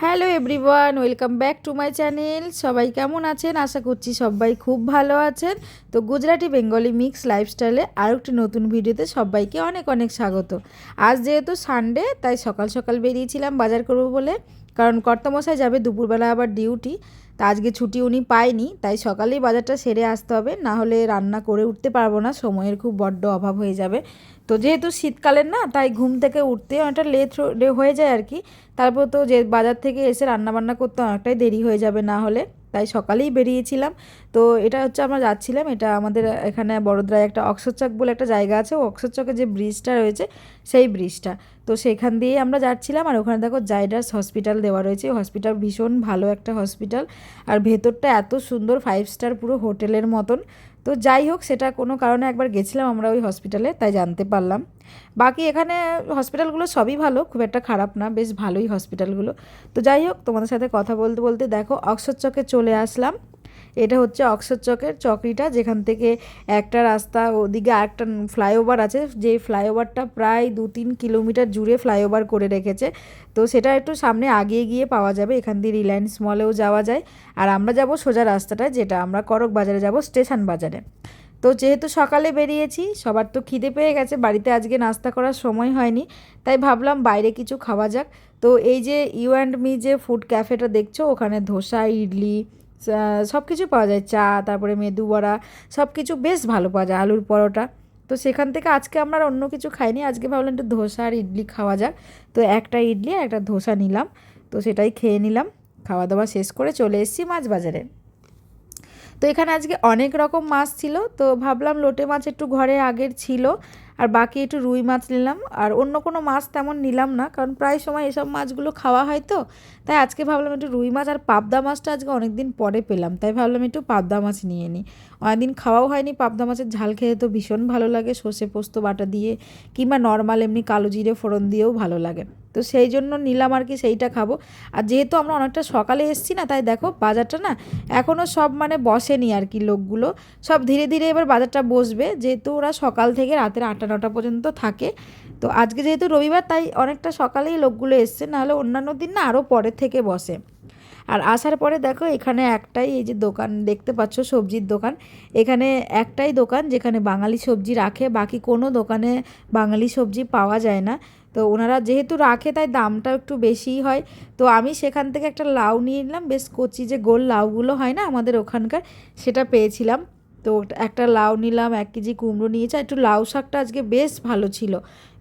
Hello everyone, welcome back to my channel. সবাই কেমন আছেন? আশা করছি সবাই খুব ভালো আছেন। তো গুজরাটি বেঙ্গলি মিক্স লাইফস্টাইলে আরও একটি নতুন ভিডিওতে সবাইকে অনেক অনেক স্বাগত। আজ যেহেতু সানডে, তাই সকাল সকাল বেরিয়েছিলাম বাজার করবো বলে, কারণ কর্তামশাই যাবে দুপুরবেলা আবার ডিউটি। তা আজকে ছুটি উনি পায়নি, তাই সকালেই বাজারটা সেরে আসতে হবে, না হলে রান্না করে উঠতে পারবো না, সময়ের খুব বড্ড অভাব হয়ে যাবে। তো যেহেতু শীতকালের না, তাই ঘুম থেকে উঠতে অনেকটা লেট হয়ে যায় আর কি। তারপর তো যে বাজার থেকে এসে রান্নাবান্না করতে অনেকটাই দেরি হয়ে যাবে না হলে, তাই সকালেই বেরিয়েছিলাম। তো এটা হচ্ছে আমরা যাচ্ছিলাম, এটা আমাদের এখানে বড়োদরায় একটা অক্সরচক বলে একটা জায়গা আছে, অক্সরচকে যে ব্রিজটা রয়েছে সেই ব্রিজটা, তো সেখান দিয়েই আমরা যাচ্ছিলাম। আর ওখানে দেখো জাইডাস হসপিটাল দেওয়া রয়েছে, হসপিটাল ভীষণ ভালো একটা হসপিটাল, আর ভেতরটা এত সুন্দর, 5 স্টার পুরো হোটেলের মতন। তো যাই হোক, সেটা কোনো কারণে একবার গেছিলাম আমরা ওই হসপিটালে, তাই জানতে পারলাম। বাকি এখানে হসপিটালগুলো সবই ভালো, খুব একটা খারাপ না, বেশ ভালোই হসপিটালগুলো। তো যাই হোক, তোমাদের সাথে কথা বলতে বলতে দেখো অক্সরচকে চলে আসলাম। এটা হচ্ছে অক্সরচকের চকরিটা, যেখান থেকে একটা রাস্তা ওদিকে আরেকটা ফ্লাইওভার আছে, যে ফ্লাইওভারটা প্রায় 2-3 কিলোমিটার জুড়ে ফ্লাইওভার করে রেখেছে। তো সেটা একটু সামনে আগিয়ে গিয়ে পাওয়া যাবে, এখান দিয়ে রিলায়েন্স মলেও যাওয়া যায়। আর আমরা যাব সোজা রাস্তাটায়, যেটা আমরা করক বাজারে যাব, স্টেশন বাজারে। তো যেহেতু সকালে বেরিয়েছি, সবার তো খিদে পেয়ে গেছে, বাড়িতে আজকে নাস্তা করার সময় হয়নি, তাই ভাবলাম বাইরে কিছু খাওয়া যাক। তো এই যে ইউ অ্যান্ড মি যে ফুড ক্যাফেটা দেখছো, ওখানে ধোসা, ইডলি, সব কিছু পাওয়া যায়, চা, তারপরে মেদু বড়া, সব কিছু বেশ ভালো পাওয়া যায়, আলুর পরোটা। তো সেখান থেকে আজকে আমরা অন্য কিছু খাইনি, আজকে ভাবলাম একটু ধোসা আর ইডলি খাওয়া যাক। তো একটা ইডলি আর একটা ধোসা নিলাম, তো সেটাই খেয়ে নিলাম। খাওয়া দাওয়া শেষ করে চলে এসেছি মাছ বাজারে। তো এখানে আজকে অনেক রকম মাছ ছিল, তো ভাবলাম লোটে মাছ একটু ঘরে আগের ছিল, আর বাকি একটু রুই মাছ নিলাম। আর অন্য কোনো মাছ তেমন নিলাম না, কারণ প্রায় সময় এসব মাছগুলো খাওয়া হয়, তো তাই আজকে ভাবলাম একটু রুই মাছ আর পাবদা মাছটা আজকে অনেক দিন পরে পেলাম, তাই ভাবলাম একটু পাবদা মাছ নিয়ে নিই। অনেকদিন খাওয়াও হয়নি, পাবদা মাছের ঝাল খেতে তো ভীষণ ভালো লাগে, সর্ষে পোস্ত বাটা দিয়ে, কিংবা নর্মাল এমনি কালো জিরে ফোড়ন দিয়েও ভালো লাগে। তো সেই জন্য নিলাম আর কি, সেইটা খাবো। আর যেহেতু আমরা অনেকটা সকালে এসেছি না, তাই দেখো বাজারটা না এখনও সব মানে বসেনি আর কি, লোকগুলো সব ধীরে ধীরে এবার বাজারটা বসবে, যেহেতু ওরা সকাল থেকে রাতের 8টা-9টা পর্যন্ত থাকে। তো আজকে যেহেতু রবিবার, তাই অনেকটা সকালেই লোকগুলো এসছে, নাহলে অন্যান্য দিন না আরও পরের থেকে বসে। আর আসার পরে দেখো এখানে একটাই এই যে দোকান দেখতে পাচ্ছ, সবজির দোকান। এখানে একটাই দোকান যেখানে বাঙালি সবজি রাখে, বাকি কোনো দোকানে বাঙালি সবজি পাওয়া যায় না। তো ওনারা যেহেতু রাখে, তাই দামটাও একটু বেশিই হয়। তো আমি সেখান থেকে একটা লাউ নিয়ে নিলাম, বেশ কচি যে গোল লাউগুলো হয় না আমাদের ওখানকার, সেটা পেয়েছিলাম। তো একটা লাউ নিলাম, 1 কেজি কুমড়ো নিয়েছি, একটু লাউ শাকটা আজকে বেশ ভালো ছিল।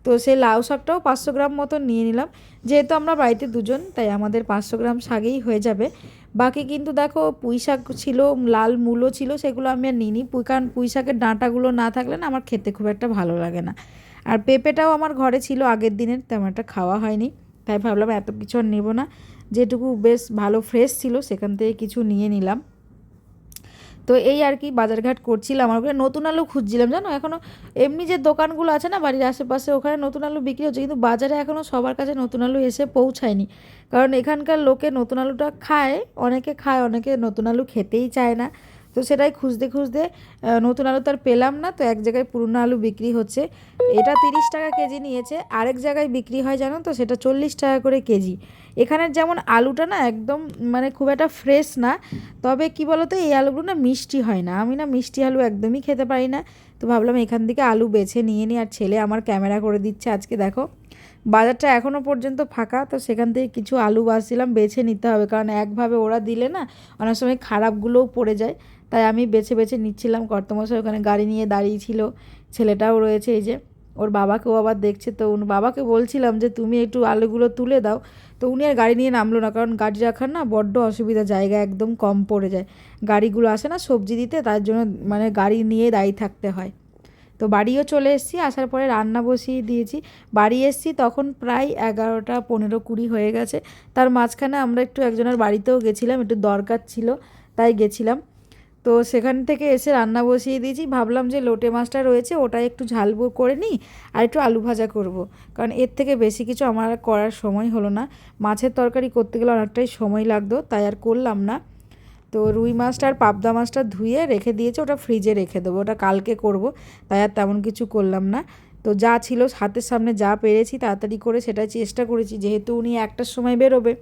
তো সেই লাউ শাকটাও 500 গ্রাম মতো নিয়ে নিলাম, যেহেতু আমরা বাড়িতে দুজন, তাই আমাদের 500 গ্রাম শাকেই হয়ে যাবে। বাকি কিন্তু দেখো পুঁই শাক ছিল, লাল মূলো ছিল, সেগুলো আমি আর নিইনি, কারণ পুঁই শাকের ডাঁটাগুলো না থাকলে না আমার খেতে খুব একটা ভালো লাগে না। আর পেঁপেটাও আমার ঘরে ছিল আগের দিনের, তেমন একটা খাওয়া হয়নি, তাই ভাবলাম এত কিছু আর নেবো না, যেটুকু বেশ ভালো ফ্রেশ ছিল সেখান থেকে কিছু নিয়ে নিলাম। তো এই আর কি বাজারঘাট করছিলাম, আমার ওখানে নতুন আলু খুঁজছিলাম, জানো এখনও এমনি যে দোকানগুলো আছে না বাড়ির আশেপাশে, ওখানে নতুন আলু বিক্রি হচ্ছে, কিন্তু বাজারে এখনও সবার কাছে নতুন আলু এসে পৌঁছায়নি। কারণ এখানকার লোকে নতুন আলুটা খায়, অনেকে নতুন আলু খেতেই চায় না। তো সেটাই খুঁজতে খুঁজতে নতুন আলু তো আর পেলাম না, তো এক জায়গায় পুরনো আলু বিক্রি হচ্ছে, এটা 30 টাকা কেজি নিয়েছে, আরেক জায়গায় বিক্রি হয় জানো তো, সেটা 40 টাকা করে কেজি। এখানের যেমন আলুটা না একদম মানে খুব একটা ফ্রেশ না, তবে কি বলতো, এই আলুগুলো না মিষ্টি হয় না, আমি না মিষ্টি আলু একদমই খেতে পারি না। তো ভাবলাম এখান থেকে আলু বেছে নিয়ে নিই, আর ছেলে আমার ক্যামেরা করে দিচ্ছে আজকে। দেখো বাজারটা এখনও পর্যন্ত ফাঁকা, তো সেখান থেকে কিছু আলু বাছছিলাম, বেছে নিতে হবে, কারণ একভাবে ওরা দিলে না অনেক সময় খারাপগুলোও পড়ে যায়, তাই আমি বেছে বেছে নিচ্ছিলাম। কর্তমশাই ওখানে গাড়ি নিয়ে দাঁড়িয়েছিল, ছেলেটাও রয়েছে এই যে, ওর বাবাকেও আবার দেখছে। তো বাবাকে বলছিলাম যে তুমি একটু আলুগুলো তুলে দাও, তো উনি আর গাড়ি নিয়ে নামলো না, কারণ গাড়ি রাখার না বড্ড অসুবিধা, জায়গা একদম কম পড়ে যায়, গাড়িগুলো আসে না সবজি দিতে, তার জন্য মানে গাড়ি নিয়ে দাঁড়িয়ে থাকতে হয়। তো বাড়িও চলে এসেছি, আসার পরে রান্না বসিয়ে দিয়েছি। বাড়ি এসেছি তখন প্রায় 11টা 15-20 হয়ে গেছে। তার মাঝখানে আমরা একটু একজনের বাড়িতেও গেছিলাম, একটু দরকার ছিল, তাই গেছিলাম। তো সেখান থেকে এসে রান্না বসিয়ে দিয়েছি, ভাবলাম যে লোটে মাছটা রয়েছে ওটাই একটু ঝাল করে নিই, আর একটু আলু ভাজা করব, কারণ এর থেকে বেশি কিছু আমার করার সময় হলো না। মাছের তরকারি করতে গেলে অনেকটাই সময় লাগতো, তাই আর করলাম না। তো রুই মাছটা আর পাবদা মাছটা ধুয়ে রেখে দিয়েছে, ওটা ফ্রিজে রেখে দেবো, ওটা কালকে করব, তাই আর তেমন কিছু করলাম না। তো যা ছিল হাতের সামনে যা পেরেছি তাড়াতাড়ি করে সেটাই চেষ্টা করেছি, যেহেতু উনি 1টার সময় বেরোবে,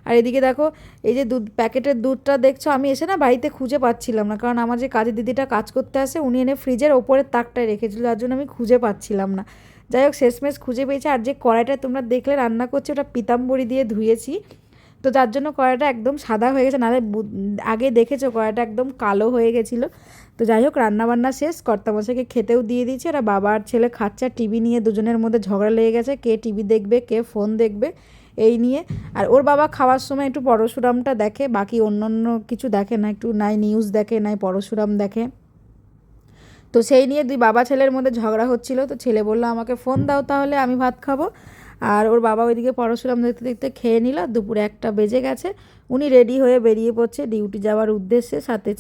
আর এদিকে দেখো এই যে দুধ প্যাকেটের দুধটা দেখছো, আমি এসে না বাড়িতে খুঁজে পাচ্ছিলাম না, কারণ আমার যে কাজের দিদিটা কাজ করতে আসে উনি এনে ফ্রিজের ওপরের তাকটায় রেখেছিল, যার জন্য আমি খুঁজে পাচ্ছিলাম না। যাই হোক শেষমেশ খুঁজে পেয়েছি। আর যে কড়াইটা তোমরা দেখলে রান্না করছে ওটা পিতাম্বরী দিয়ে ধুয়েছি, তো যার জন্য কড়াইটা একদম সাদা হয়ে গেছে, নাহলে আগে দেখেছো কড়াইটা একদম কালো হয়ে গেছিলো। তো যাই হোক রান্নাবান্না শেষ, কর্তামশাইকে খেতেও দিয়ে দিয়েছি। ওরা বাবা আর ছেলে খাচ্ছে, টিভি নিয়ে দুজনের মধ্যে ঝগড়া লেগে গেছে, কে টিভি দেখবে কে ফোন দেখবে এই নিয়ে। আর ওর বাবা খাওয়ার সময় একটু পরশুরামটা দেখে, বাকি অন্য অন্য কিছু দেখে না, একটু নাই নিউজ দেখে নাই পরশুরাম দেখে। তো সেই নিয়ে দুই বাবা ছেলের মধ্যে ঝগড়া হচ্ছিল। তো ছেলে বললো আমাকে ফোন দাও তাহলে আমি ভাত খাবো, আর ওর বাবা ওইদিকে পরশুরাম দেখতে দেখতে খেয়ে নিল। দুপুরে 1টা বেজে গেছে, উনি রেডি হয়ে বেরিয়ে পড়ছে ডিউটি যাওয়ার উদ্দেশ্যে। সাথে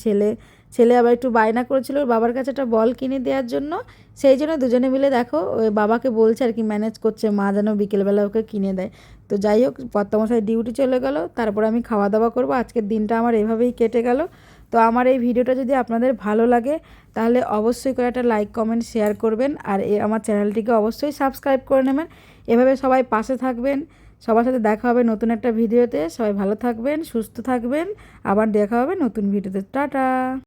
ছেলে আবার একটু বায়না করেছিল ওর বাবার কাছে একটা বল কিনে দেওয়ার জন্য, সেই জন্য দুজনে মিলে দেখো ওই বাবাকে বলছে আর কি ম্যানেজ করছে মা যেন বিকেলবেলা ওকে কিনে দেয়। তো যাই হোক কর্তামশাই ডিউটি চলে গেল, তারপর আমি খাওয়া দাওয়া করবো। আজকের দিনটা আমার এভাবেই কেটে গেল। তো আমার এই ভিডিওটা যদি আপনাদের ভালো লাগে তাহলে অবশ্যই করে একটা লাইক কমেন্ট শেয়ার করবেন, আর আমার চ্যানেলটিকে অবশ্যই সাবস্ক্রাইব করে নেবেন। এভাবে সবাই পাশে থাকবেন। সবার সাথে দেখা হবে নতুন একটা ভিডিওতে। সবাই ভালো থাকবেন, সুস্থ থাকবেন, আবার দেখা হবে নতুন ভিডিওতে। টাটা।